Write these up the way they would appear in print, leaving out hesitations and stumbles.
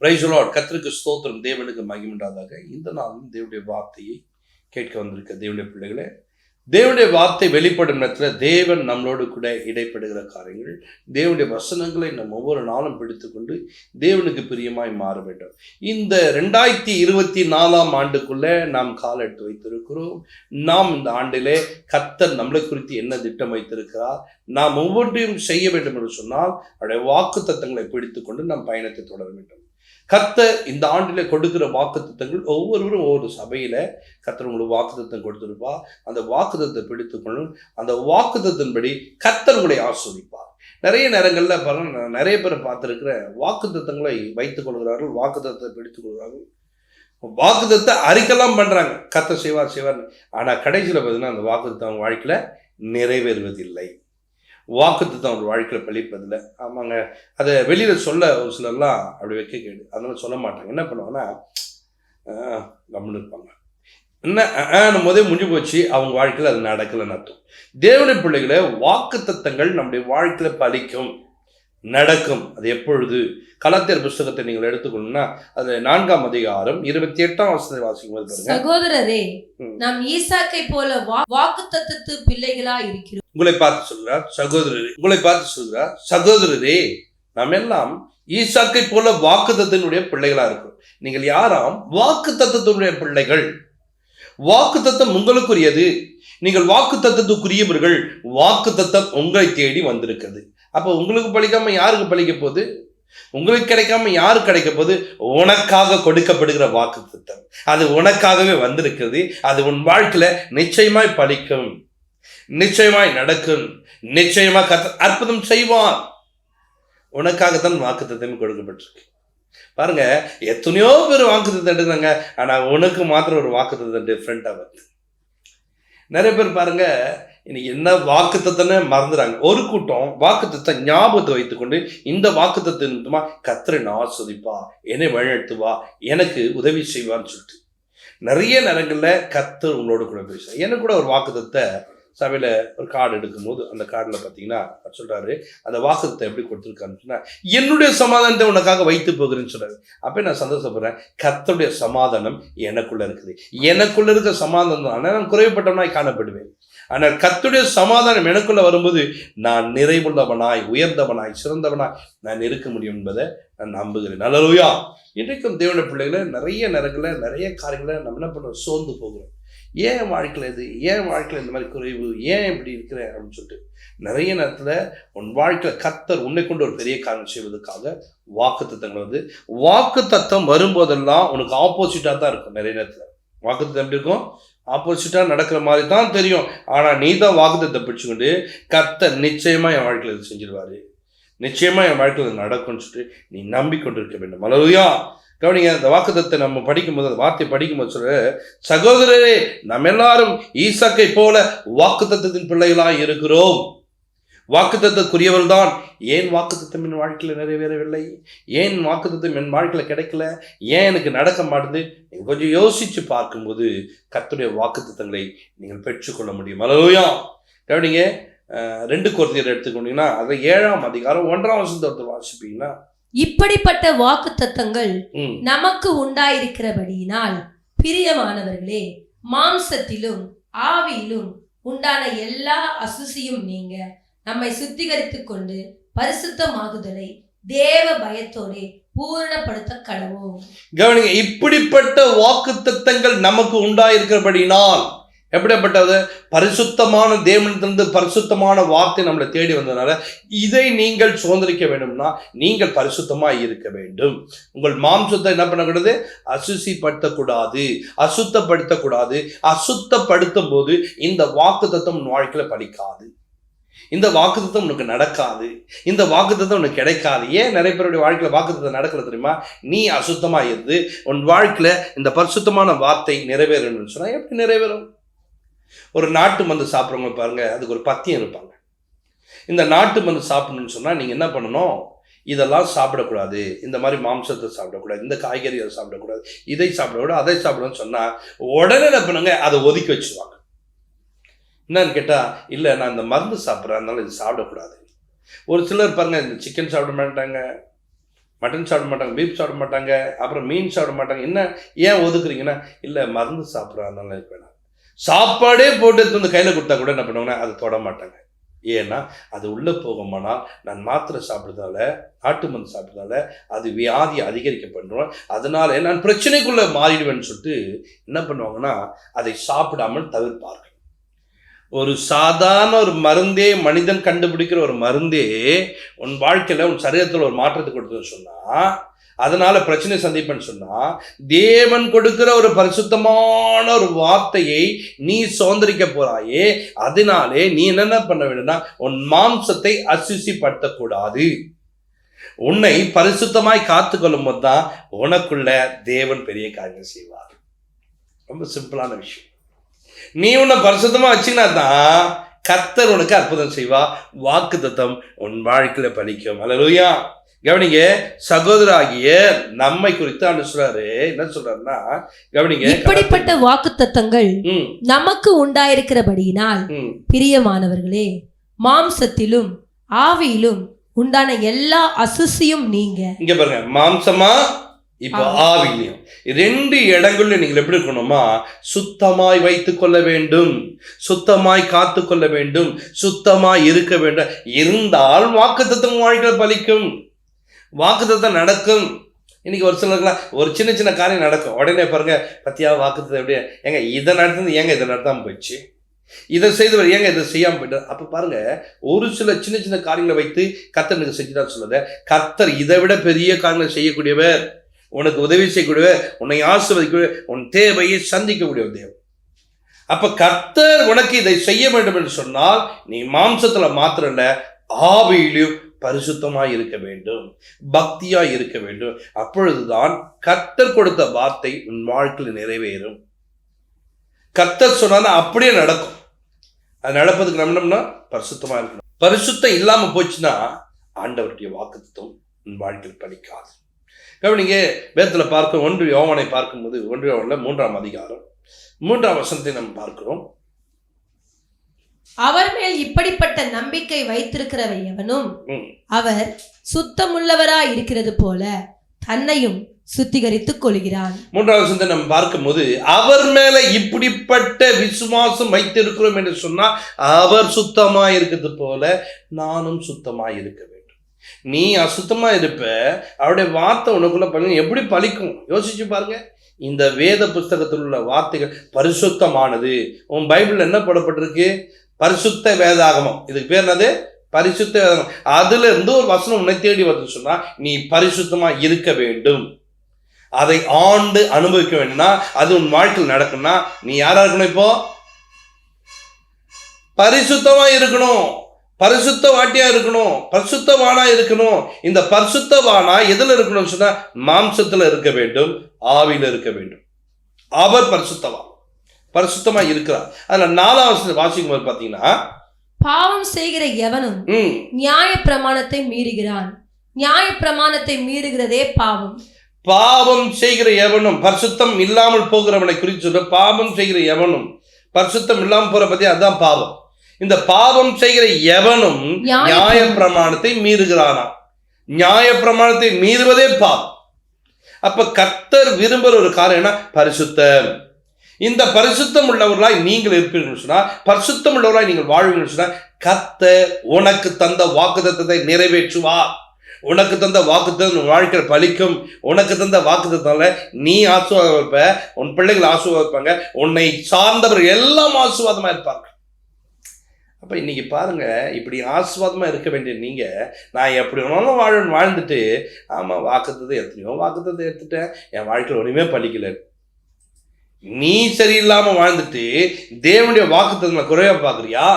Praise the Lord. கர்த்தருக்கு ஸ்தோத்திரம், தேவனுக்கு மகிமை உண்டாதாக. இந்த நாளும் தேவனுடைய வார்த்தையை கேட்க வந்திருக்க தேவனுடைய பிள்ளைகளே, தேவனுடைய வார்த்தை வெளிப்படும் நேரத்தில் தேவன் நம்மளோடு கூட இடைப்படுகிற காரியங்கள், தேவனுடைய வசனங்களை நம்ம ஒவ்வொரு நாளும் பிடித்துக்கொண்டு தேவனுக்கு பிரியமாய் மாற வேண்டும். இந்த 2024 ஆண்டுக்குள்ள நாம் கால் எடுத்து வைத்திருக்கிறோம். நாம் இந்த ஆண்டிலே கர்த்தர் நம்மளை குறித்து என்ன திட்டம் வைத்திருக்கிறார், நாம் ஒவ்வொன்றையும் செய்ய வேண்டும் என்று சொன்னால் அவருடைய வாக்குத்தத்தங்களை பிடித்துக்கொண்டு நாம் பயணத்தை தொடர வேண்டும். கர்த்தர் இந்த ஆண்டிலே கொடுக்கிற வாக்குத்தத்தங்கள் ஒவ்வொருவரும் ஒவ்வொரு சபையில கர்த்தர் உங்களுக்கு வாக்குத்தத்தம் கொடுத்திருப்பா. அந்த வாக்குத்தத்தை பிடித்துக்கொள்ளும். அந்த வாக்குத்தத்தின்படி கர்த்தர் உங்களை ஆஸ்வதிப்பார். நிறைய நேரங்கள்ல பாருங்க, நிறைய பேர் பார்த்திருக்கிற வாக்குத்தத்தங்களை வைத்துக் கொள்கிறார்கள், வாக்குத்தத்தை பிடித்துக் கொள்கிறார்கள், வாக்குத்தத்தை அறிக்கலாம் பண்றாங்க, கர்த்தர் செய்வார். ஆனா கடைசியில பார்த்தீங்கன்னா அந்த வாக்குத்தம் வாழ்க்கையில நிறைவேறுவதில்லை. வாக்குத்தத்தம் அவங்க வாழ்க்கையில் பழிப்பதில்லை. ஆமாங்க, அதை வெளியில் சொல்ல ஒரு சிலர்லாம் அப்படி வைக்க கேடு, அதனால சொல்ல மாட்டாங்க. என்ன பண்ணுவாங்கன்னா கம்முன்னு இருப்பாங்க. என்ன முதல் முடிஞ்சு போச்சு, அவங்க வாழ்க்கையில் அது நடக்கலைன்னு அர்த்தம். தேவனுடைய பிள்ளைகளை வாக்குத்தத்தங்கள் நம்முடைய வாழ்க்கையில் பலிக்கும், நடக்கும். அது எப்பொழுது? கலாத்தியர் புஸ்தகத்தை நீங்கள் எடுத்துக்கணும்னா அது 4ஆம் அதிகாரம் 28ஆம் வசனத்தை வாசிக்கும் போது பாருங்க. சகோதரரே, நாம் ஈசாக்கை போல வாக்குத்தத்தத்து பிள்ளைகளா இருக்கிறோம். உங்களை பார்த்து சொல்கிறார் சகோதரரே, உங்களை பார்த்து சொல்கிறார் சகோதரரே, நாம் எல்லாம் ஈசாக்கை போல வாக்குத்தத்தினுடைய பிள்ளைகளா இருக்கிறோம். நீங்கள் யாராம்? வாக்குத்தத்தத்தினுடைய பிள்ளைகள். வாக்குத்தத்தம் உங்களுக்குரியது, நீங்கள் வாக்குத்தத்தத்துக்குரியவர்கள். வாக்குத்தத்தம் உங்களை தேடி வந்திருக்கிறது. அப்போ உங்களுக்கு பலிக்காம யாருக்கு பலிக்க போகுது? உங்களுக்கு கிடைக்காம யாருக்கு கிடைக்க போகுது? உனக்காக கொடுக்கப்படுகிற வாக்குத்தத்தம் அது உனக்காகவே வந்திருக்கிறது. அது உன் வாழ்க்கையில நிச்சயமாய் பலிக்கும், நிச்சயமாய் நடக்கும், நிச்சயமா அற்புதம் செய்வான். உனக்காகத்தான் வாக்குத்தத்தம் கொடுக்கப்பட்டிருக்கு. பாருங்க, எத்தனையோ பேர் வாக்குத்தத்தம் எடுக்கிறாங்க, ஆனா உனக்கு மாத்திரம் ஒரு வாக்குத்தத்தம் டிஃப்ரெண்டா வருது. நிறைய பேர் பாருங்க, இன்னைக்கு என்ன வாக்குத்தத்தனை மறந்துறாங்க. ஒரு கூட்டம் வாக்குத்தத்தை ஞாபகத்தை வைத்துக்கொண்டு இந்த வாக்குத்தத்தை நிமித்தமா கர்த்தரை ஆஸ்வதிப்பா, என்னை வழிநடத்துவா, எனக்கு உதவி செய்வான்னு சொல்லிட்டு நிறைய நேரங்கள்ல கர்த்தர் உங்களோட கூட பேசுவார். எனக்கு கூட ஒரு வாக்குத்தத்தை சபையில ஒரு கார்டு எடுக்கும்போது அந்த கார்டில் பார்த்தீங்கன்னா சொல்றாரு, அந்த வாக்குத்தத்தை எப்படி கொடுத்துருக்கான்னு சொன்னா, என்னுடைய சமாதானத்தை உனக்காக வைத்து போகிறேன்னு சொல்றாரு. அப்போ நான் சந்தோஷப்படுறேன், கர்த்தருடைய சமாதானம் எனக்குள்ள இருக்குது. எனக்குள்ள இருக்க சமாதானம் தான் நான் குறைவுபட்டவனாய் காணப்படுவேன். ஆனால் கர்த்தருடைய சமாதானம் எனக்குள்ள வரும்போது நான் நிறைவுள்ளவனாய், உயர்ந்தவனாய், சிறந்தவனாய் நான் இருக்க முடியும் என்பதை நான் நம்புகிறேன். நல்லலுயா. இன்றைக்கும் தேவனுடைய பிள்ளைகளை நிறைய நேரங்களில் நிறைய காரியங்களை நம்ம என்ன பண்ணுறோம், சோர்ந்து போகிறோம். ஏன் வாழ்க்கையில் இது, ஏன் வாழ்க்கையில் இந்த மாதிரி குறைவு, ஏன் இப்படி இருக்கிறேன் அப்படின்னு சொல்லிட்டு நிறைய நேரத்தில் உன் வாழ்க்கையில் கர்த்தர் உன்னை கொண்டு ஒரு பெரிய காரியம் செய்வதற்காக வாக்குத்தத்தங்கள் வந்து, வாக்குத்தத்தம் வரும்போதெல்லாம் உனக்கு ஆப்போசிட்டாக தான் இருக்கும். நிறைய நேரத்தில் வாக்குத்தத்தம் எப்படி இருக்கும்? ஆப்போசிட்டாக நடக்கிற மாதிரி தான் தெரியும். ஆனால் நீ தான் வாக்குத்தத்தை பிடிச்சுக்கிட்டு கர்த்தர் நிச்சயமா என் வாழ்க்கையில் இது செஞ்சிருவாரு, நிச்சயமா என் வாழ்க்கையில் நடக்கும்னு சொல்லிட்டு நீ நம்பிக்கொண்டிருக்க வேண்டும். அல்லேலூயா. கவனிங்க, அந்த வாக்குத்தத்தை நம்ம படிக்கும்போது, அந்த வார்த்தை படிக்கும்போது சொல்ற, சகோதரரே, நம்ம எல்லாரும் ஈசாக்கை போல வாக்குத்தத்தின் பிள்ளைகளாய் இருக்கிறோம். வாக்குத்தத்துக்குரியவள் தான். ஏன் வாக்குத்தத்தம் என் வாழ்க்கையில் நிறைவேறவில்லை? ஏன் வாக்குத்தத்தம் என் வாழ்க்கையில் கிடைக்கல? ஏன் எனக்கு நடக்க மாட்டுது? கொஞ்சம் யோசிச்சு பார்க்கும்போது கர்த்தருடைய வாக்குத்தத்தங்களை நீங்கள் பெற்றுக்கொள்ள முடியும். அல்லேலூயா. கவனிங்க, 2 கொரிந்தியர் எடுத்துக்கொண்டீங்கன்னா அது 7ஆம் அதிகாரம் 1ஆம் வசனத்தை வாசிப்பீங்கன்னா, இப்படிப்பட்ட வாக்குத்தத்தங்கள் நமக்கு உண்டாயிருக்கிறபடியினால் பிரியமானவர்களே, மாம்சத்திலும் ஆவியிலும் உண்டான எல்லா அசுசியும் நீங்க நம்மை சுத்திகரித்துக் கொண்டு பரிசுத்தமாகுதலை தேவ பயத்தோடு பூரணப்படுத்த கடவோம். கவனிங்க, இப்படிப்பட்ட வாக்குத்தத்தங்கள் நமக்கு உண்டாயிருக்கிறபடினால், எப்படிப்பட்டது? பரிசுத்தமான தேவனிலிருந்து பரிசுத்தமான வார்த்தை நம்மளை தேடி வந்ததுனால இதை நீங்கள் சுதந்திரிக்க வேண்டும்னா நீங்கள் பரிசுத்தமாக இருக்க வேண்டும். உங்கள் மாம்சத்தை என்ன பண்ணக்கூடாது? அசுசிப்படுத்தக்கூடாது, அசுத்தப்படுத்தக்கூடாது. அசுத்தப்படுத்தும் போது இந்த வாக்குத்தத்தம் உன் வாழ்க்கையில பலிக்காது, இந்த வாக்குத்தத்தம் உனக்கு நடக்காது, இந்த வாக்குத்தத்தம் உனக்கு கிடைக்காது. ஏன் நிறைய பேருடைய வாழ்க்கையில வாக்குத்தத்தம் நடக்கல தெரியுமா? நீ அசுத்தமா இருந்து உன் வாழ்க்கையில இந்த பரிசுத்தமான வார்த்தை நிறைவேறணும்னு சொன்னா எப்படி நிறைவேறும்? ஒரு நாட்டு மருந்து சாப்பிட்றவங்க பாருங்க, அதுக்கு ஒரு பத்தியம் இருப்பாங்க. இந்த நாட்டு மருந்து சாப்பிடணும்னு சொன்னால் நீங்கள் என்ன பண்ணணும்? இதெல்லாம் சாப்பிடக்கூடாது, இந்த மாதிரி மாம்சத்தை சாப்பிடக்கூடாது, இந்த காய்கறிகளை சாப்பிடக்கூடாது, இதை சாப்பிடக்கூடாது, அதை சாப்பிடணும்னு சொன்னால் உடனே என்ன பண்ணுங்க? அதை ஒதுக்கி வச்சுருவாங்க. என்னன்னு கேட்டால், இல்லை நான் இந்த மருந்து சாப்பிட்றேன், அதனால இது சாப்பிடக்கூடாது. ஒரு சிலர் பாருங்க, இந்த சிக்கன் சாப்பிட மாட்டாங்க, மட்டன் சாப்பிட மாட்டாங்க, பீஃப் சாப்பிட மாட்டாங்க, அப்புறம் மீன் சாப்பிட மாட்டாங்க. என்ன ஏன் ஒதுக்குறீங்கன்னா, இல்லை மருந்து சாப்பிட்றாங்கனால இருப்பேன். சாப்பாடே போட்டு எடுத்து வந்து கையில் கொடுத்தா கூட என்ன பண்ணுவாங்கன்னா அதை தொட மாட்டாங்க. ஏன்னா அது உள்ளே போகுமானால் நான் மாத்திரை சாப்பிட்றதால, நாட்டு மருந்து சாப்பிட்றதால அது வியாதி அதிகரிக்க பண்ணுறோம், அதனால நான் பிரச்சனைக்குள்ளே மாறிடுவேன்னு சொல்லிட்டு என்ன பண்ணுவாங்கன்னா அதை சாப்பிடாமல் தவிர்ப்பார்கள். ஒரு சாதாரண ஒரு மருந்தே, மனிதன் கண்டுபிடிக்கிற ஒரு மருந்தே உன் வாழ்க்கையில் உன் சரீரத்தில் ஒரு மாற்றத்தை கொடுத்துன்னு சொன்னால், அதனால பிரச்சனை சந்திப்பேன்னு சொன்னா, தேவன் கொடுக்கிற ஒரு பரிசுத்தமான ஒரு வார்த்தையை நீ சுதந்திரிக்க போறாயே, அதனாலே நீ என்ன பண்ண வேண்டும்னா உன் மாம்சத்தை அசுசிப்படுத்தக்கூடாது. உன்னை பரிசுத்தமாய் காத்து கொள்ளும் போது தான் உனக்குள்ள தேவன் பெரிய காரியம் செய்வார். ரொம்ப சிம்பிளான விஷயம். நீ உன்னை பரிசுத்தமா வச்சுக்கினா தான் கர்த்தர் உனக்கு அற்புதம் செய்வா, வாக்கு தத்தம் உன் வாழ்க்கையில பலிக்கும். அல்லேலூயா. கவனிங்க, சகோதராகிய நம்மை குறித்து ஆண்டவர் சொல்றாரு. என்ன சொல்றாருன்னா, கவனிங்க, இப்படிப்பட்ட வாக்குத்தத்தங்கள் நமக்கு உண்டாயிருக்கிறபடியினால் பிரியமானவர்களே, மாம்சத்திலும் ஆவியிலும் உண்டான எல்லா அசுசியும் நீங்க. இங்க பாருங்க, மாம்சமா இப்ப ஆவிலையும் ரெண்டு இடங்கள்ல நீங்கள் எப்படி இருக்கணுமா, சுத்தமாய் வைத்துக் கொள்ள வேண்டும், சுத்தமாய் காத்து கொள்ள வேண்டும், சுத்தமாய் இருக்க வேண்டும். இருந்தால் வாக்குத்தத்தம் வாழ்க்கையில் பலிக்கும், வாக்குத்தத்தம் நடக்கும். இன்னைக்கு ஒரு சிலருக்குலாம் ஒரு சின்ன சின்ன காரியம் நடக்கும், உடனே பாருங்க பத்தியா வாக்குத்தத்தம் எப்படியா, ஏங்க இதை நடத்துறது ஏங்க இதை நடத்தாம போயிடுச்சு, இதை செய்தவர் ஏங்க இதை செய்யாம போயிட்டார். அப்ப பாருங்க, ஒரு சில சின்ன சின்ன காரியங்களை வைத்து கர்த்தர் எனக்கு செஞ்சுதான் சொல்லுத, கர்த்தர் இதை விட பெரிய காரியங்களை செய்யக்கூடியவர், உனக்கு உதவி செய்யக்கூடியவர், உன்னை ஆசீர்வதிக்கக்கூடிய, உன் தேவையை சந்திக்கக்கூடிய தேவன். அப்ப கர்த்தர் உனக்கு இதை செய்ய வேண்டும் என்று சொன்னால் நீ மாம்சத்துல மாத்திரம் இல்ல, ஆவியிலும் பரிசுத்தமாய் இருக்க வேண்டும், பக்தியாய் இருக்க வேண்டும். அப்பொழுதுதான் கர்த்தர் கொடுத்த வார்த்தை உன் வாழ்க்கையில் நிறைவேறும். கர்த்தர் சொன்னா அப்படியே நடக்கும். அது நடப்பதுக்கு நம்மனா பரிசுத்தமா இருக்கணும். பரிசுத்தம் இல்லாம போச்சுன்னா ஆண்டவருடைய வாக்குத்தத்தம் உன் வாழ்க்கையில் பலிக்காது. கவனிங்க, வேதத்தில் பார்க்க 1 யோவானை பார்க்கும்போது 1 யோவான்ல 3ஆம் அதிகாரம் 3ஆம் வசனத்தை நம்ம பார்க்கிறோம். அவர் மேல் இப்படிப்பட்ட நம்பிக்கை வைத்திருக்கிறவர் எவனும் அவர் சுத்தமுள்ளவராய் இருக்கிறது போல தன்னையும் சுத்திகரித்துக் கொள்கிறான். 3ஆம் வசனத்தை நம்ம பார்க்கும்போது, அவர் மேல இப்படிப்பட்ட விசுவாசம் வைத்திருக்கிறோம் என்று சொன்னா, அவர் சுத்தமாய் இருக்கிறது போல நானும் சுத்தமாய் இருக்க வேண்டும். நீ அசுத்தமா இருப்ப, அவருடைய வார்த்தை உனக்குள்ள பலன் எப்படி பலிக்கும் யோசிச்சு பாருங்க. இந்த வேத புஸ்தகத்தில் உள்ள வார்த்தைகள் பரிசுத்தமானது. உன் பைபிள் என்ன போடப்பட்டிருக்கு? பரிசுத்த வேதாகமம். இதுக்கு பேர் என்னது? பரிசுத்த வேதாகமம். அதுல இருந்து ஒரு வசனம் உன்னை தேடி வந்து சொன்னா நீ பரிசுத்தமா இருக்க வேண்டும், அதை ஆண்டு அனுபவிக்க வேண்டும்னா, அது உன் வாழ்க்கையில் நடக்கணும்னா நீ யாரா இருக்கணும்? இப்போ பரிசுத்தமா இருக்கணும், பரிசுத்த வாட்டியா இருக்கணும், பரிசுத்தவானா இருக்கணும். இந்த பரிசுத்தவானா எதுல இருக்கணும்னு சொன்னா மாம்சத்துல இருக்க வேண்டும், ஆவியில இருக்க வேண்டும். அவர் பரிசுத்தவான், பரிசுத்தமா இருக்கிறார். அதுல 4ஆம் வசனத்தை வாசிக்கும் போது பாத்தீங்கன்னா, பாவம் செய்கிற எவனும் நியாய பிரமாணத்தை மீறுகிறான், நியாய பிரமாணத்தை மீறுகிறதே பாவம். பாவம் செய்கிற எவனும், பரிசுத்தம் இல்லாமல் போகிறவனை குறித்து சொல்ற, பாவம் செய்கிற எவனும், பரிசுத்தம் இல்லாமல் போற பத்தி அதான் பாவம். இந்த பாவம் செய்கிற எவனும் நியாய பிரமாணத்தை மீறுகிறானா, நியாய பிரமாணத்தை மீறுவதே பாவம். அப்ப கர்த்தர் விரும்புற ஒரு காரியம்னா பரிசுத்தம். இந்த பரிசுத்தம் உள்ளவர்களாய் நீங்கள் இருப்பீர்கள் சொன்னா, பரிசுத்தம் உள்ளவர்களாய் நீங்கள் வாழ்வீர்கள் சொன்னா, கர்த்தர் உனக்கு தந்த வாக்குத்தத்தத்தை நிறைவேற்றுவார். உனக்கு தந்த வாக்குத்தத்தம் வாழ்க்கையில் பலிக்கும். உனக்கு தந்த வாக்குத்தத்தால நீ ஆசீர்வாதம் இருப்ப, உன் பிள்ளைகள் ஆசீர்வாதம் இருப்பாங்க, உன்னை சார்ந்தவர்கள் எல்லாம் ஆசீர்வாதமா இருப்பாங்க. அப்ப இன்னைக்கு பாருங்க, இப்படி ஆசீர்வாதமா இருக்க வேண்டிய நீங்க, நான் எப்படி வேணாலும் வாழ்ந்துட்டு, ஆமா வாக்குத்தத்தை எத்தனையோ வாக்குத்தத்தை எடுத்துட்டேன், என் வாழ்க்கையில் ஒண்ணுமே பலிக்கல. நீ சரியில்லாம வாழ்ந்துட்டு தேவனுடைய வாக்குத்தத்தங்களை குறைவா பாக்குறியா?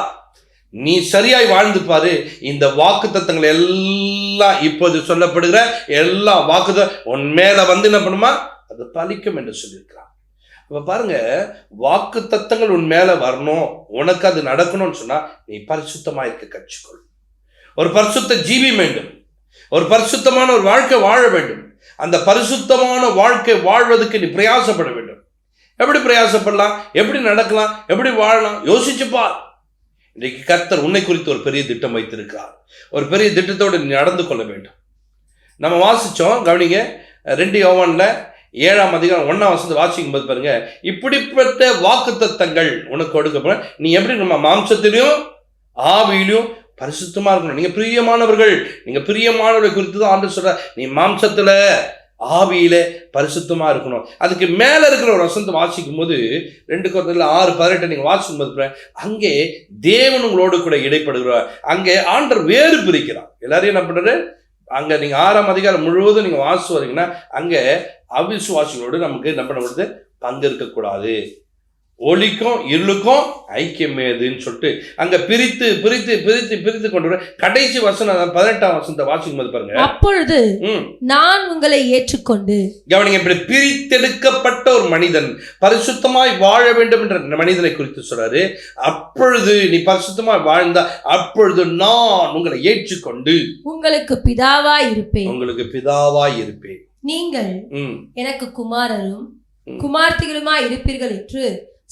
நீ சரியாய் வாழ்ந்து பாரு. இந்த வாக்குத்தத்தங்கள் எல்லாம் இப்போது சொல்லப்படுகிற எல்லா வாக்குத்தம் உன் மேல வந்து என்ன பண்ணுமா, அது பலிக்கும் என்று சொல்லியிருக்கிறான். அப்ப பாருங்க, வாக்கு தத்தங்கள் உன் மேல வரணும், உனக்கு அது நடக்கணும்னு சொன்னா நீ பரிசுத்தமா இருக்க கற்றுக்கொள். ஒரு பரிசுத்த ஜீவி வேண்டும், ஒரு பரிசுத்தமான ஒரு வாழ்க்கை வாழ வேண்டும். அந்த பரிசுத்தமான வாழ்க்கை வாழ்வதற்கு நீ பிரயாசப்பட வேண்டும். எப்படி பிரயாசப்படலாம், எப்படி நடக்கலாம், எப்படி வாழலாம் யோசிச்சுப்பா. இன்றைக்கு கர்த்தர் உன்னை குறித்து ஒரு பெரிய திட்டம் வைத்திருக்கிறார். ஒரு பெரிய திட்டத்தோடு நீ நடந்து கொள்ள வேண்டும். நம்ம வாசிச்சோம், கவனிங்க. 2 யோவான்ல 7ஆம் அதிகாரம் 1ஆம் வசனத்தை வாசிக்கும் போது பாருங்க, இப்படிப்பட்ட வாக்குத்தத்தங்கள் உனக்கு கொடுக்கப்படும். நீ எப்படி நம்ம மாம்சத்திலையும் ஆவியிலும் பரிசுத்தமா இருக்கணும். நீங்க பிரியமானவர்கள், நீங்க பிரியமானவர்களை குறித்து தான் ஆண்டு சொல்ற. நீ மாம்சத்துல ஆவியில பரிசுத்தமா இருக்கணும். அதுக்கு மேல இருக்கிற ஒரு வசனத்தை வாசிக்கும் போது 2 Corinthians 6:18 நீங்க வாசிக்கும் போது அங்கே தேவன் உங்களோடு கூட இடைப்படுகிறார். அங்கே ஆண்டவர் வேறு பிரிக்கிறார். எல்லாரையும் என்ன பண்றாரு? அங்க நீங்க 6ஆம் அதிகாரம் முழுவதும் நீங்க வாசி வரீங்கன்னா அங்க அவிசுவாசிகளோடு நமக்கு என்ன பண்ண கூடாது? பங்கு இருக்கக்கூடாது. ஒளிக்கும் இருளுக்கும் ஐக்கியமேதுன்னு சொல்லிட்டு அங்க பிரித்து பிரித்து பிரித்து பிரித்து கொண்டு வர கடைசி வசனம் 18ஆம் வசனத்தை வாசிக்கும் போது பாருங்க, அப்பொழுது நான் உங்களை ஏற்றுக்கொண்டு. கவனிங்க, இப்படி பிரித்தெடுக்கப்பட்ட ஒரு மனிதன் பரிசுத்தமாய் வாழ வேண்டும் என்ற மனிதனை குறித்து சொல்றாரு. அப்பொழுது நீ பரிசுத்தமாய் வாழ்ந்தா அப்பொழுது நான் உங்களை ஏற்றுக்கொண்டு உங்களுக்கு பிதாவாய் இருப்பேன். உங்களுக்கு பிதாவாய் இருப்பேன். நீங்கள் எனக்கு குமாரரும் குமார்த்திகளுமாய் இருப்பீர்கள் என்று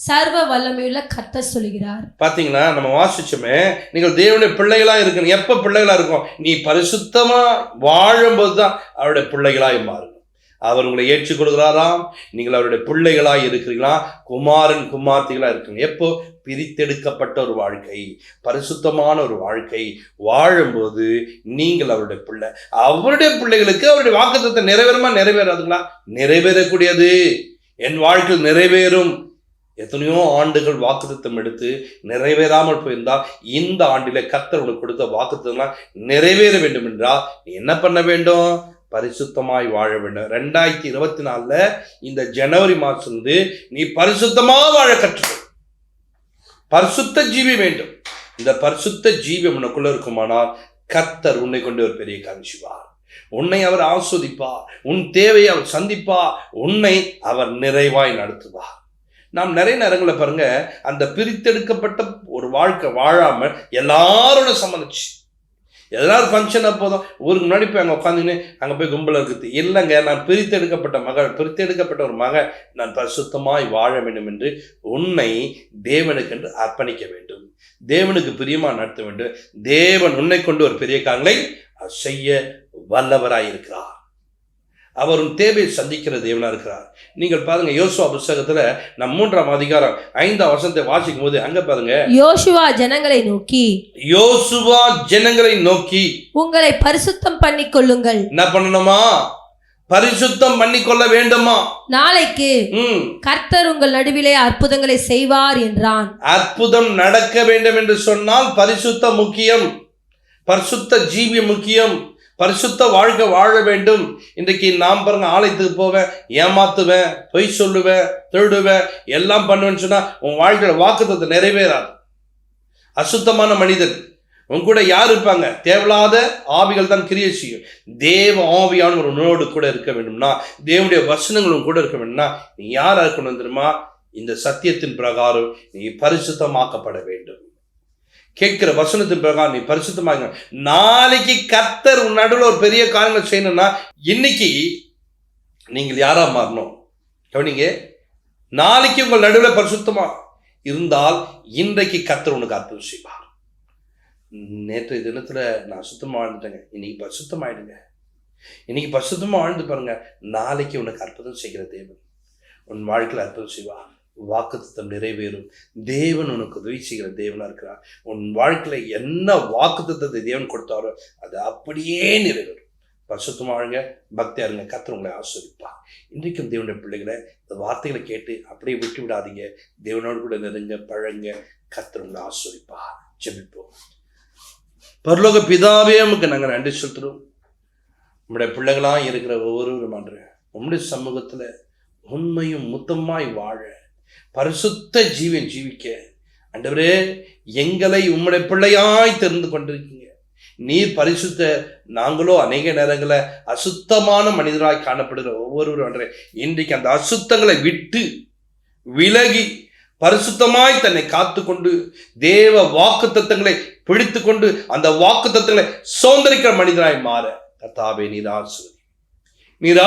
சர்வ வல்லமையுள்ள கர்த்தர் சொல்கிறார். பாத்தீங்களா? நம்ம வாசிச்சோமே, நீங்கள் தேவனுடைய பிள்ளைகளா இருக்கணும். எப்ப பிள்ளைகளா இருக்கும்? நீ பரிசுத்தமா வாழும்போது தான் அவருடைய பிள்ளைகளாய் மாறும். அவர் உங்களை ஏற்றுக்கொள்கிறாராம். நீங்கள் அவருடைய பிள்ளைகளாய் இருக்கிறீங்களா? குமாரன் குமார்த்திகளா இருக்கணும். எப்போ? பிரித்தெடுக்கப்பட்ட ஒரு வாழ்க்கை, பரிசுத்தமான ஒரு வாழ்க்கை வாழும்போது நீங்கள் அவருடைய பிள்ளை. அவருடைய பிள்ளைகளுக்கு அவருடைய வாக்குத்தத்தை நிறைவேறுமா நிறைவேறாதுங்களா? நிறைவேறக்கூடியது. என் வாழ்க்கையில் நிறைவேறும். எத்தனையோ ஆண்டுகள் வாக்குத்தத்தம் எடுத்து நிறைவேறாமல் போயிருந்தால் இந்த ஆண்டிலே கர்த்தர் உனக்கு கொடுத்த வாக்குத்தத்தம்லாம் நிறைவேற வேண்டும் என்றால் நீ என்ன பண்ண வேண்டும்? பரிசுத்தமாய் வாழ வேண்டும். 2024 இந்த ஜனவரி மாதம் நீ பரிசுத்தமா வாழ கற்றுக்கொள். பரிசுத்த ஜீவி வேண்டும். இந்த பரிசுத்த ஜீவி உனக்குள்ள இருக்குமானால் கர்த்தர் உன்னை கொண்டு ஒரு பெரிய காமிச்சுவார். உன்னை அவர் ஆஸ்வதிப்பார். உன் தேவையை அவர் சந்திப்பார். உன்னை அவர் நிறைவாய் நடத்துவார். நாம் நிறைய நேரங்களில் பாருங்க, அந்த பிரித்தெடுக்கப்பட்ட ஒரு வாழ்க்கை வாழாமல் எல்லாரோட சம்மதிச்சு எல்லாரும் ஃபங்க்ஷன் அப்போதும் ஊருக்கு முன்னாடி போய் அங்கே உட்காந்துன்னு அங்கே போய் கும்பல இருக்குது. இல்லைங்க, நான் பிரித்தெடுக்கப்பட்ட ஒரு மகன், நான் பரிசுத்தமாய் வாழ வேண்டும் என்று உன்னை தேவனுக்கென்று அர்ப்பணிக்க வேண்டும். தேவனுக்கு பிரியமா நடத்த வேண்டும். தேவன் உன்னை கொண்டு ஒரு பெரிய காரியங்களை செய்ய வல்லவராய் இருக்கிறார். அவர் உன் தேவையை சந்திக்கிற தேவனா இருக்கிறார். நீங்கள் பாருங்க, யோசுவா புத்தகத்துல நம் 3ஆம் அதிகாரம் 5ஆம் வசனத்தை வாசிக்கும் போது அங்க பாருங்க, யோசுவா ஜனங்களை நோக்கி உங்களை பரிசுத்தம் பண்ணிக் கொள்ளுங்கள். என்ன பண்ணணுமா? பரிசுத்தம் பண்ணிக்கொள்ள வேண்டுமா? நாளைக்கு கர்த்தர் உங்கள் நடுவிலே அற்புதங்களை செய்வார் என்றான். அற்புதம் நடக்க வேண்டும் என்று சொன்னால் பரிசுத்தம் முக்கியம். பரிசுத்த ஜீவி முக்கியம். பரிசுத்த வாழ்க்கை வாழ வேண்டும். இன்றைக்கு நாம் பாருங்க, ஆலயத்துக்கு போவேன், ஏமாத்துவேன், பொய் சொல்லுவேன், திருடுவேன், எல்லாம் பண்ணுவேன்னு சொன்னா உன் வாழ்க்கையில வாக்குத்தத்தம் நிறைவேறாது. அசுத்தமான மனிதன் உன் கூட யார் இருப்பாங்க? தேவையில்லாத ஆவிகள் தான் கிரியை செய்யும். தேவ ஆவியான ஒரு உன்னோடு கூட இருக்க வேண்டும்னா, தேவனுடைய வசனங்களும் கூட இருக்க வேண்டும்னா நீ யாரா இருக்கணும் தெரியுமா? இந்த சத்தியத்தின் பிரகாரம் நீ பரிசுத்தமாக்கப்பட வேண்டும். கேட்கிற வசனத்தின் பிரகாரம் நீ பரிசுத்தமாக. நாளைக்கு கர்த்தர் உன் நடுவில் ஒரு பெரிய காரியங்களை செய்யணும்னா இன்னைக்கு நீங்கள் யாரா மாறணும்? கவனிங்க, நாளைக்கு உங்கள் நடுவில் பரிசுத்தமா இருந்தால் இன்றைக்கு கர்த்தர் உனக்கு அற்புதம் செய்வார். நேற்றைய தினத்துல நான் சுத்தமா வாழ்ந்துட்டேங்க, இன்னைக்கு பரிசுத்தமாயிடுங்க. இன்னைக்கு பரிசுத்தமா வாழ்ந்து பாருங்க, நாளைக்கு உனக்கு அற்புதம் செய்கிற தேவன் உன் வாழ்க்கையில் அற்புதம் செய்வார். வாக்குத்தத்தம் நிறைவேறும். தேவன் உனக்கு உதவி செய்கிற தேவனா இருக்கிறார். உன் வாழ்க்கையில என்ன வாக்குத்தத்தத்தை தேவன் கொடுத்தாரோ அது அப்படியே நிறைவேறும். பரிசுத்தமா வாழுங்க, பக்தியா இருங்க, கர்த்தர் உங்களை ஆசீர்வதிப்பார். இன்றைக்கும் தேவனுடைய பிள்ளைகளை இந்த வார்த்தைகளை கேட்டு அப்படியே விட்டு விடாதீங்க. தேவனோடு கூட நெருங்க, பழங்க, கர்த்தர் உங்களை ஆசீர்வதிப்பார். ஜெபிப்போம். பரலோக பிதாவே, நமக்கு நாங்கள் நன்றி செலுத்துறோம். நம்முடைய பிள்ளைகளா இருக்கிற ஒவ்வொருவரும் உம்முடைய சமூகத்துல உண்மையும் முத்தமாய் வாழ, பரிசுத்த ஜீவன் ஜீவிக்க ஆண்டவரே எங்களை உம்முடைய பிள்ளையாய் தெரிந்து கொண்டிருக்கீங்க. நீர் பரிசுத்த, நாங்களோ அநேக நேரங்களில் அசுத்தமான மனிதராய் காணப்படுகிற ஒவ்வொருவரும் ஆண்டவரே இன்றைக்கு அந்த அசுத்தங்களை விட்டு விலகி பரிசுத்தமாய் தன்னை காத்து கொண்டு தேவ வாக்குத்தத்தங்களை பிடித்து கொண்டு அந்த வாக்குத்தத்தங்களை சுதந்திரிக்கிற மனிதராய் மாற கர்த்தாவே நீர்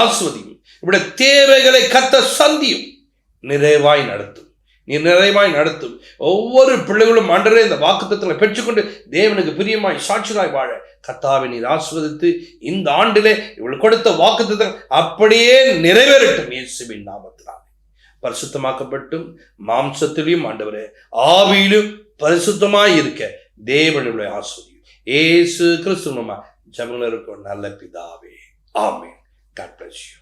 ஆசீர்வதியும். இப்படி தேவைகளை கர்த்தர் சந்தியும், நிறைவாய் நடத்தும். நீ நிறைவாய் நடத்தும். ஒவ்வொரு பிள்ளைகளும் ஆண்டவரே இந்த வாக்குத்தத்தங்களை பெற்றுக்கொண்டு தேவனுக்கு பிரியமாய் சாட்சியாய் வாழ கர்த்தாவை நீர் ஆசீர்வதித்து இந்த ஆண்டிலே இவள் கொடுத்த வாக்குத்தத்தங்கள் அப்படியே நிறைவேறட்டும் இயேசுவின் நாமத்தினால். பரிசுத்தமாக்கப்பட்டும் மாம்சத்திலும் ஆண்டவரே ஆவியிலும் பரிசுத்தமாய் இருக்க தேவனுடைய ஆசீர்வாதம் இயேசு கிறிஸ்து மூலமா ஜெபங்கள் இருக்கும் நல்ல பிதாவே. ஆமென். God bless you.